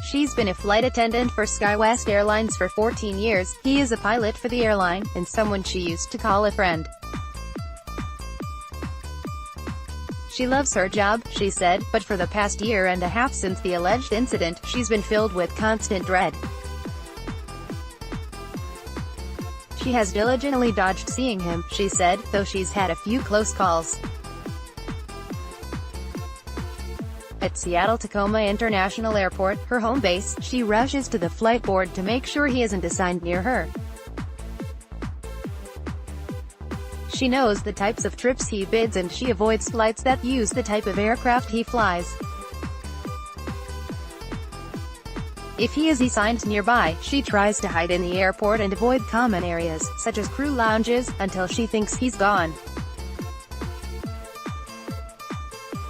She's been a flight attendant for SkyWest Airlines for 14 years. He is a pilot for the airline, and someone she used to call a friend. She loves her job, she said, but for the past year and a half since the alleged incident, she's been filled with constant dread. She has diligently dodged seeing him, she said, though she's had a few close calls. At Seattle-Tacoma International Airport, her home base, she rushes to the flight board to make sure he isn't assigned near her. She knows the types of trips he bids and she avoids flights that use the type of aircraft he flies. If he is assigned nearby, she tries to hide in the airport and avoid common areas, such as crew lounges, until she thinks he's gone.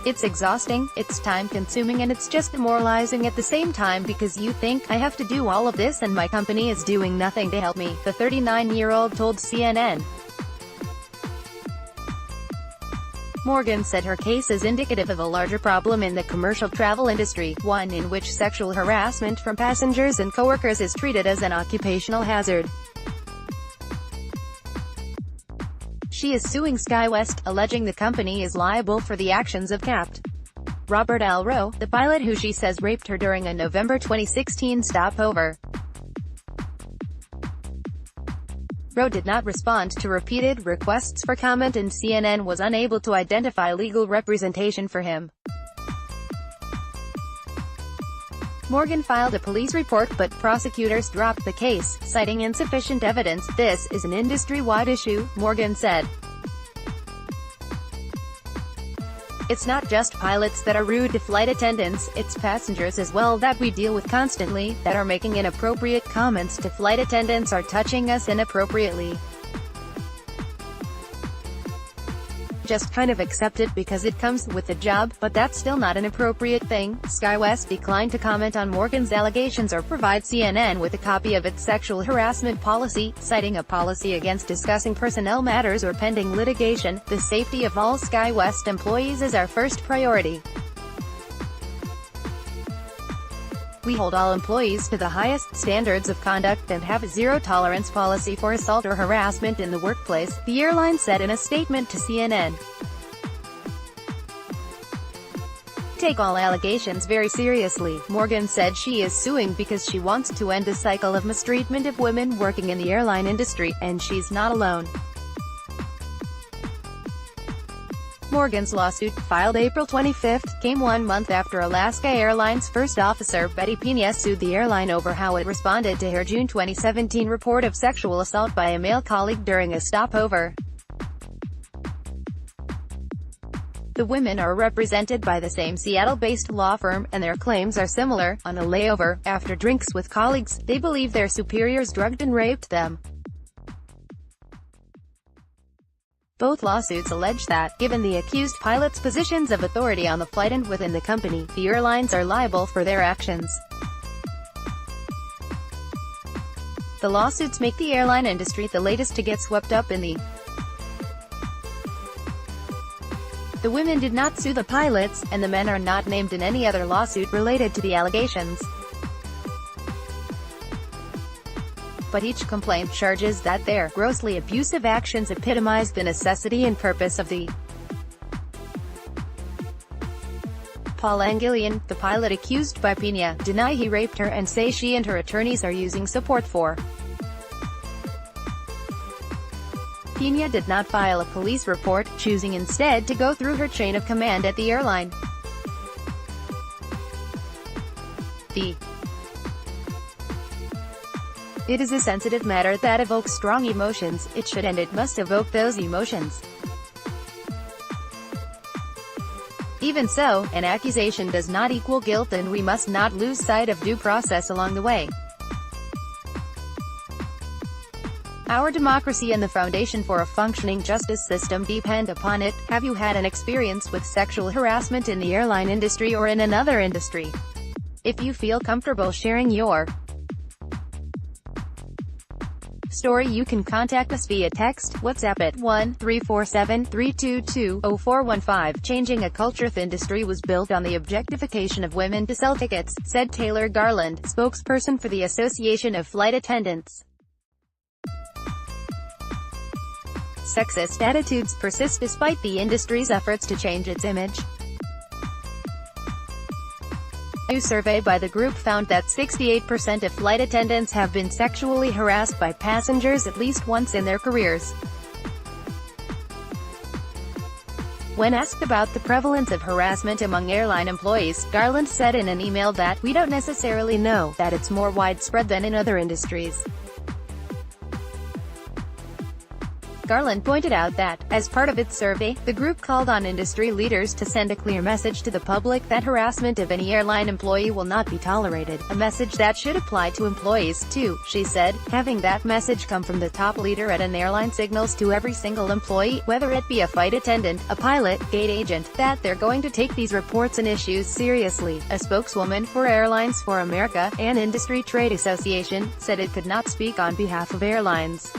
It's exhausting, it's time-consuming, and it's just demoralizing at the same time because you think, I have to do all of this and my company is doing nothing to help me, the 39-year-old told CNN. Morgan said her case is indicative of a larger problem in the commercial travel industry, one in which sexual harassment from passengers and coworkers is treated as an occupational hazard. She is suing SkyWest, alleging the company is liable for the actions of Capt. Robert L. Rowe, the pilot who she says raped her during a November 2016 stopover. Rowe did not respond to repeated requests for comment and CNN was unable to identify legal representation for him. Morgan filed a police report but prosecutors dropped the case, citing insufficient evidence. This is an industry-wide issue, Morgan said. It's not just pilots that are rude to flight attendants, it's passengers as well that we deal with constantly, that are making inappropriate comments to flight attendants or touching us inappropriately. Just kind of accept it because it comes with the job, but that's still not an appropriate thing. SkyWest declined to comment on Morgan's allegations or provide CNN with a copy of its sexual harassment policy, citing a policy against discussing personnel matters or pending litigation. The safety of all SkyWest employees is our first priority. We hold all employees to the highest standards of conduct and have a zero-tolerance policy for assault or harassment in the workplace, the airline said in a statement to CNN. Take all allegations very seriously, Morgan said. She is suing because she wants to end a cycle of mistreatment of women working in the airline industry, and she's not alone. Morgan's lawsuit, filed April 25, came 1 month after Alaska Airlines first officer Betty Pena sued the airline over how it responded to her June 2017 report of sexual assault by a male colleague during a stopover. The women are represented by the same Seattle-based law firm, and their claims are similar. On a layover, after drinks with colleagues, they believe their superiors drugged and raped them. Both lawsuits allege that, given the accused pilots' positions of authority on the flight and within the company, the airlines are liable for their actions. The lawsuits make the airline industry the latest to get swept up in the. The women did not sue the pilots, and the men are not named in any other lawsuit related to the allegations. But each complaint charges that their grossly abusive actions epitomize the necessity and purpose of the. Paul Angelian, the pilot accused by Pena, deny he raped her and say she and her attorneys are using support for. Pena did not file a police report, choosing instead to go through her chain of command at the airline. It is a sensitive matter that evokes strong emotions. It should and it must evoke those emotions. Even so, an accusation does not equal guilt and we must not lose sight of due process along the way. Our democracy and the foundation for a functioning justice system depend upon it. Have you had an experience with sexual harassment in the airline industry or in another industry? If you feel comfortable sharing your story. You can contact us via text, WhatsApp at 1-347-322-0415. Changing a culture. The industry was built on the objectification of women to sell tickets, said Taylor Garland, spokesperson for the Association of Flight Attendants. Sexist attitudes persist despite the industry's efforts to change its image. A new survey by the group found that 68% of flight attendants have been sexually harassed by passengers at least once in their careers. When asked about the prevalence of harassment among airline employees, Garland said in an email that, "We don't necessarily know that it's more widespread than in other industries." Garland pointed out that, as part of its survey, the group called on industry leaders to send a clear message to the public that harassment of any airline employee will not be tolerated, a message that should apply to employees too, she said. Having that message come from the top leader at an airline signals to every single employee, whether it be a flight attendant, a pilot, gate agent, that they're going to take these reports and issues seriously. A spokeswoman for Airlines for America, an industry trade association, said it could not speak on behalf of airlines.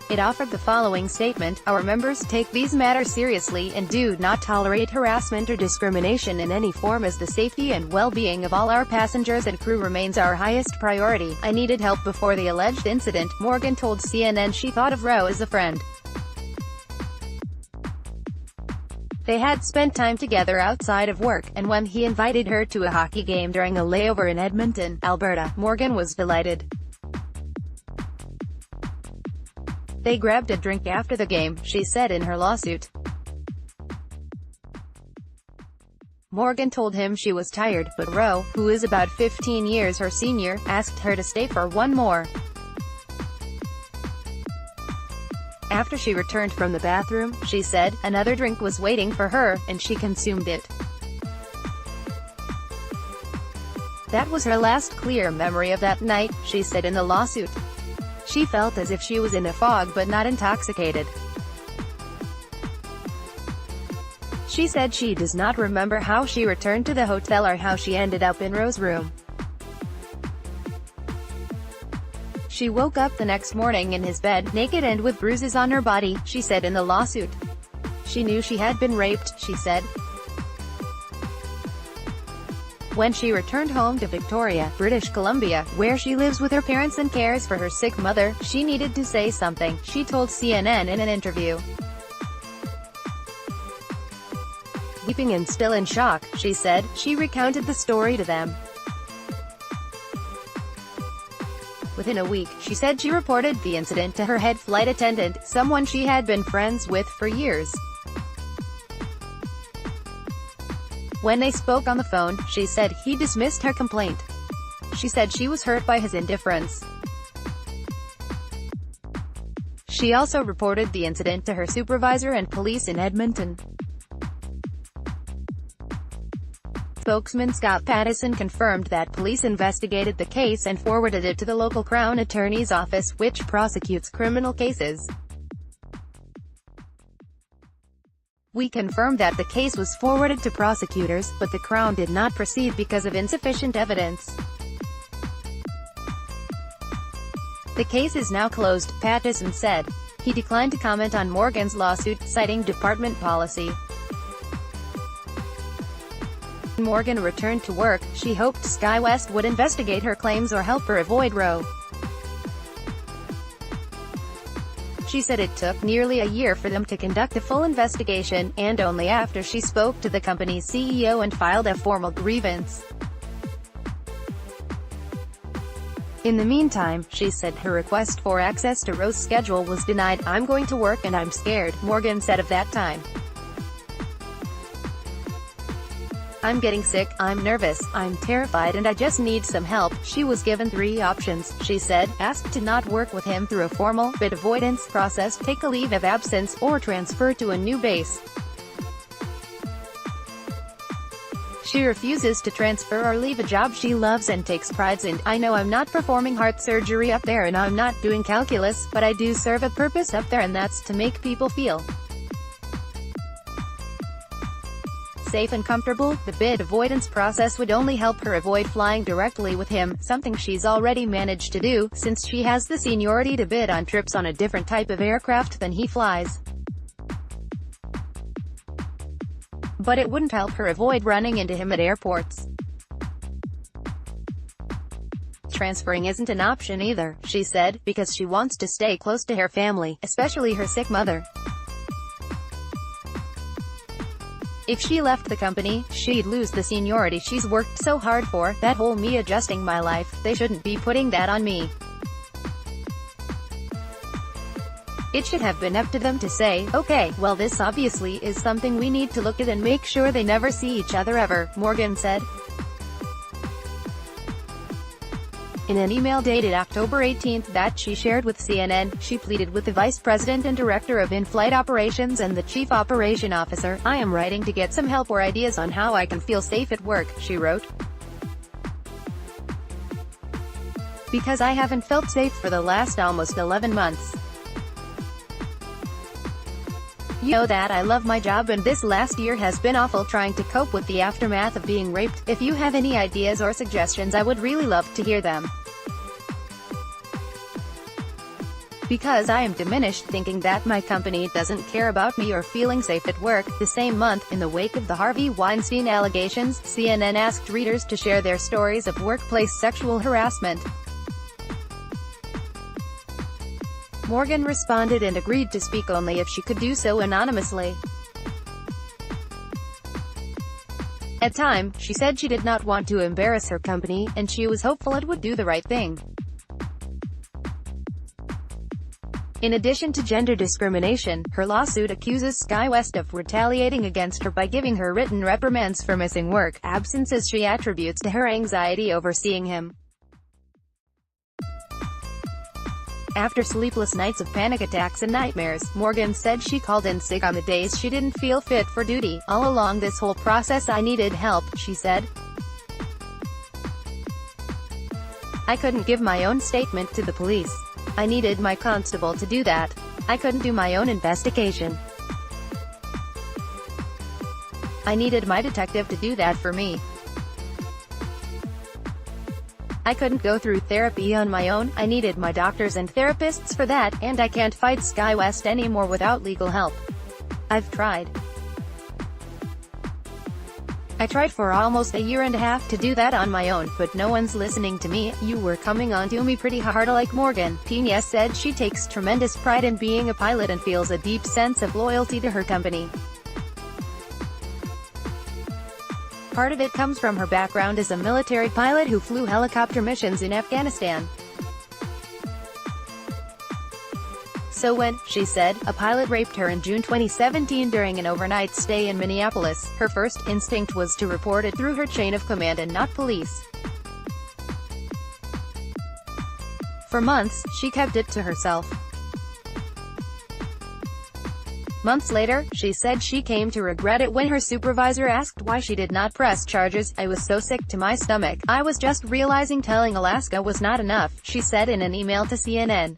It offered the following statement: "Our members take these matters seriously and do not tolerate harassment or discrimination in any form, as the safety and well-being of all our passengers and crew remains our highest priority. I needed help before the alleged incident," Morgan told CNN she thought of Rowe as a friend. They had spent time together outside of work, and when he invited her to a hockey game during a layover in Edmonton, Alberta, Morgan was delighted. They grabbed a drink after the game, she said in her lawsuit. Morgan told him she was tired, but Rowe, who is about 15 years her senior, asked her to stay for one more. After she returned from the bathroom, she said, another drink was waiting for her, and she consumed it. That was her last clear memory of that night, she said in the lawsuit. She felt as if she was in a fog but not intoxicated. She said she does not remember how she returned to the hotel or how she ended up in Rowe's room. She woke up the next morning in his bed, naked and with bruises on her body, she said in the lawsuit. She knew she had been raped, she said. When she returned home to Victoria, British Columbia, where she lives with her parents and cares for her sick mother, she needed to say something, she told CNN in an interview. Weeping and still in shock, she said, she recounted the story to them. Within a week, she said she reported the incident to her head flight attendant, someone she had been friends with for years. When they spoke on the phone, she said he dismissed her complaint. She said she was hurt by his indifference. She also reported the incident to her supervisor and police in Edmonton. Spokesman Scott Pattison confirmed that police investigated the case and forwarded it to the local Crown Attorney's office, which prosecutes criminal cases. We confirmed that the case was forwarded to prosecutors, but the Crown did not proceed because of insufficient evidence. The case is now closed, Pattison said. He declined to comment on Morgan's lawsuit, citing department policy. When Morgan returned to work, she hoped SkyWest would investigate her claims or help her avoid Rowe. She said it took nearly a year for them to conduct a full investigation, and only after she spoke to the company's CEO and filed a formal grievance. In the meantime, she said her request for access to Rowe's schedule was denied. "I'm going to work and I'm scared," Morgan said of that time. "I'm getting sick, I'm nervous, I'm terrified and I just need some help." She was given 3 options, she said: asked to not work with him through a formal, bid avoidance process, take a leave of absence, or transfer to a new base. She refuses to transfer or leave a job she loves and takes pride in. "I know I'm not performing heart surgery up there and I'm not doing calculus, but I do serve a purpose up there, and that's to make people feel safe and comfortable. The bid avoidance process would only help her avoid flying directly with him, something she's already managed to do, since she has the seniority to bid on trips on a different type of aircraft than he flies. But it wouldn't help her avoid running into him at airports. Transferring isn't an option either, she said, because she wants to stay close to her family, especially her sick mother. If she left the company, she'd lose the seniority she's worked so hard for. That whole me adjusting my life, they shouldn't be putting that on me. It should have been up to them to say, okay, well this obviously is something we need to look at and make sure they never see each other ever, Morgan said. In an email dated October 18 that she shared with CNN, she pleaded with the Vice President and Director of In-Flight Operations and the Chief Operation Officer, "I am writing to get some help or ideas on how I can feel safe at work," she wrote. "Because I haven't felt safe for the last almost 11 months. You know that I love my job and this last year has been awful trying to cope with the aftermath of being raped. If you have any ideas or suggestions I would really love to hear them. Because I am diminished thinking that my company doesn't care about me or feeling safe at work." The same month, in the wake of the Harvey Weinstein allegations, CNN asked readers to share their stories of workplace sexual harassment. Morgan responded and agreed to speak only if she could do so anonymously. At time, she said she did not want to embarrass her company, and she was hopeful it would do the right thing. In addition to gender discrimination, her lawsuit accuses SkyWest of retaliating against her by giving her written reprimands for missing work absences she attributes to her anxiety over seeing him. After sleepless nights of panic attacks and nightmares, Morgan said she called in sick on the days she didn't feel fit for duty. "All along this whole process I needed help," she said. "I couldn't give my own statement to the police. I needed my constable to do that. I couldn't do my own investigation. I needed my detective to do that for me. I couldn't go through therapy on my own. I needed my doctors and therapists for that, and I can't fight SkyWest anymore without legal help. I've tried. I tried for almost a year and a half to do that on my own, but no one's listening to me. You were coming on to me pretty hard." Like Morgan, Pena said she takes tremendous pride in being a pilot and feels a deep sense of loyalty to her company. Part of it comes from her background as a military pilot who flew helicopter missions in Afghanistan. "So when," she said, "a pilot raped her in June 2017 during an overnight stay in Minneapolis, her first instinct was to report it through her chain of command and not police. For months, she kept it to herself. Months later, she said she came to regret it when her supervisor asked why she did not press charges. I was so sick to my stomach. I was just realizing telling Alaska was not enough," she said in an email to CNN.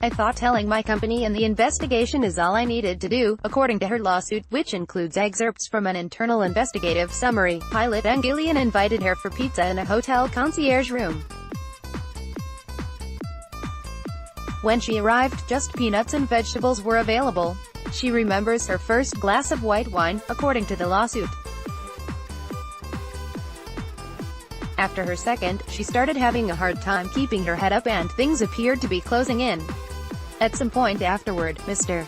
"I thought telling my company and the investigation is all I needed to do," according to her lawsuit, which includes excerpts from an internal investigative summary. Pilot Gillian invited her for pizza in a hotel concierge room. When she arrived, just peanuts and vegetables were available. She remembers her first glass of white wine, according to the lawsuit. After her second, she started having a hard time keeping her head up and things appeared to be closing in. At some point afterward, Mr.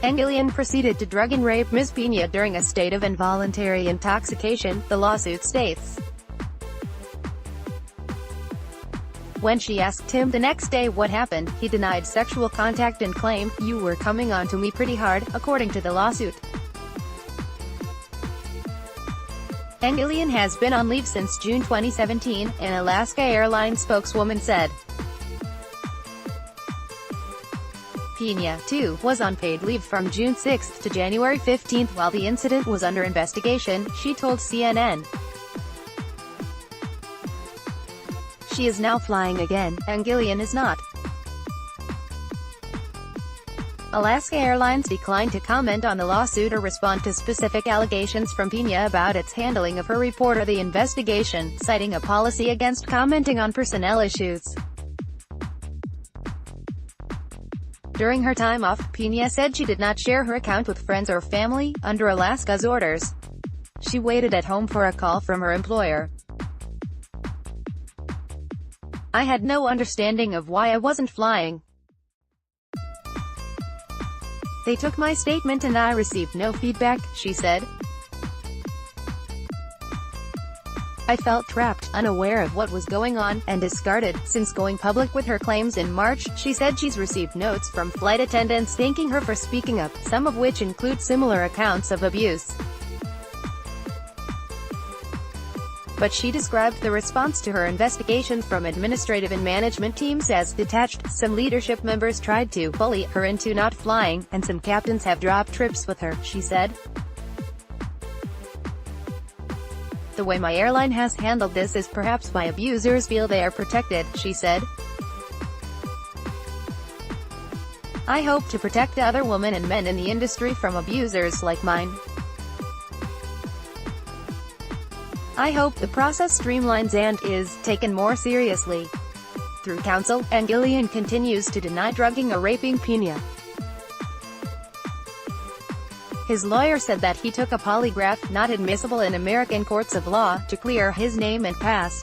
Gillian proceeded to drug and rape Ms. Pena during a state of involuntary intoxication, the lawsuit states. When she asked him the next day what happened, he denied sexual contact and claimed, "You were coming on to me pretty hard," according to the lawsuit. Gillian has been on leave since June 2017, an Alaska Airlines spokeswoman said. Pena, too, was on paid leave from June 6 to January 15 while the incident was under investigation, she told CNN. She is now flying again, and Gillian is not. Alaska Airlines declined to comment on the lawsuit or respond to specific allegations from Pena about its handling of her report or the investigation, citing a policy against commenting on personnel issues. During her time off, Pena said she did not share her account with friends or family, under Alaska's orders. She waited at home for a call from her employer. "I had no understanding of why I wasn't flying. They took my statement and I received no feedback," she said. "I felt trapped, unaware of what was going on, and discarded." Since going public with her claims in March, she said she's received notes from flight attendants thanking her for speaking up, some of which include similar accounts of abuse. But she described the response to her investigation from administrative and management teams as detached. "Some leadership members tried to bully her into not flying, and some captains have dropped trips with her," she said. "The way my airline has handled this is perhaps why abusers feel they are protected," she said. "I hope to protect other women and men in the industry from abusers like mine. I hope the process streamlines and is taken more seriously." Through counsel, Angelian continues to deny drugging or raping Pena. His lawyer said that he took a polygraph, not admissible in American courts of law, to clear his name and past.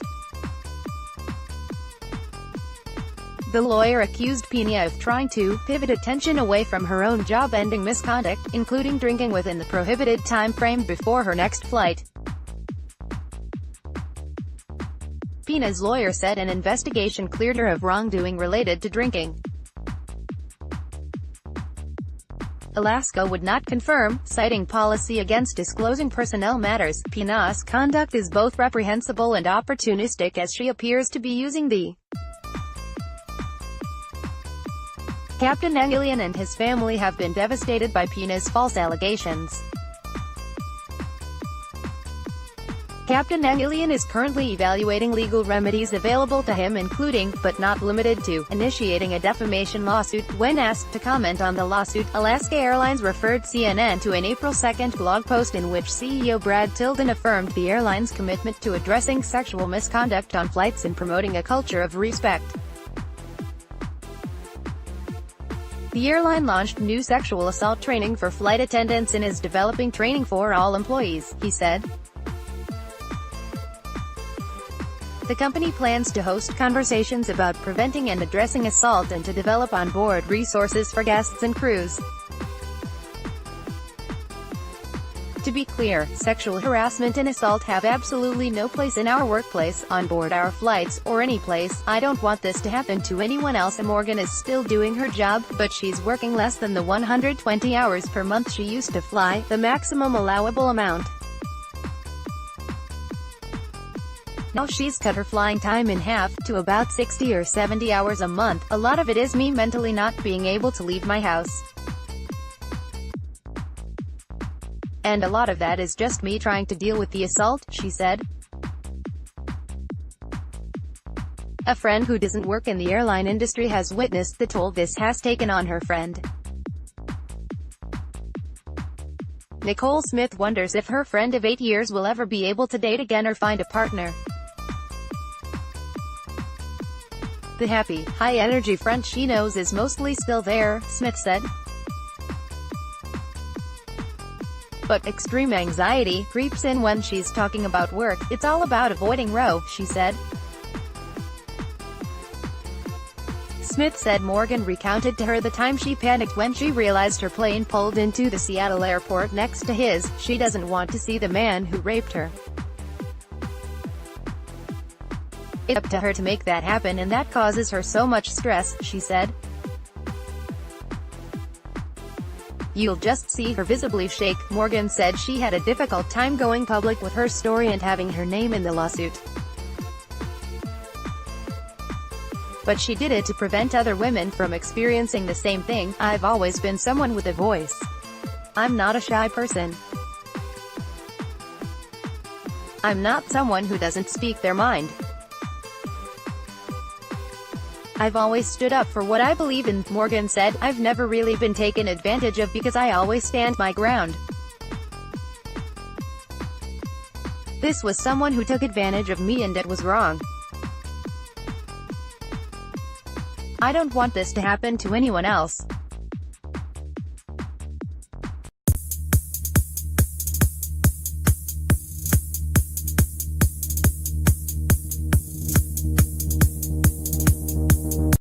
The lawyer accused Pena of trying to pivot attention away from her own job-ending misconduct, including drinking within the prohibited time frame before her next flight. Pena's lawyer said an investigation cleared her of wrongdoing related to drinking. Alaska would not confirm, citing policy against disclosing personnel matters. Pena's conduct is both reprehensible and opportunistic, as she appears to be using the Captain Angelian and his family have been devastated by Pena's false allegations. Captain Angelian is currently evaluating legal remedies available to him, including, but not limited to, initiating a defamation lawsuit. When asked to comment on the lawsuit, Alaska Airlines referred CNN to an April 2 blog post in which CEO Brad Tilden affirmed the airline's commitment to addressing sexual misconduct on flights and promoting a culture of respect. The airline launched new sexual assault training for flight attendants and is developing training for all employees, he said. The company plans to host conversations about preventing and addressing assault and to develop on-board resources for guests and crews. To be clear, sexual harassment and assault have absolutely no place in our workplace, on board our flights, or any place. I don't want this to happen to anyone else. Morgan is still doing her job, but she's working less than the 120 hours per month she used to fly, the maximum allowable amount. Now she's cut her flying time in half, to about 60 or 70 hours a month. A lot of it is me mentally not being able to leave my house. And a lot of that is just me trying to deal with the assault," she said. A friend who doesn't work in the airline industry has witnessed the toll this has taken on her friend. Nicole Smith wonders if her friend of 8 years will ever be able to date again or find a partner. The happy, high-energy friend she knows is mostly still there, Smith said. But extreme anxiety creeps in when she's talking about work. "It's all about avoiding Roe," she said. Smith said Morgan recounted to her the time she panicked when she realized her plane pulled into the Seattle airport next to his. She doesn't want to see the man who raped her. "It's up to her to make that happen, and that causes her so much stress," she said. "You'll just see her visibly shake." Morgan said she had a difficult time going public with her story and having her name in the lawsuit. But she did it to prevent other women from experiencing the same thing. "I've always been someone with a voice. I'm not a shy person. I'm not someone who doesn't speak their mind. I've always stood up for what I believe in, Morgan said. I've never really been taken advantage of because I always stand my ground. This was someone who took advantage of me and it was wrong. I don't want this to happen to anyone else.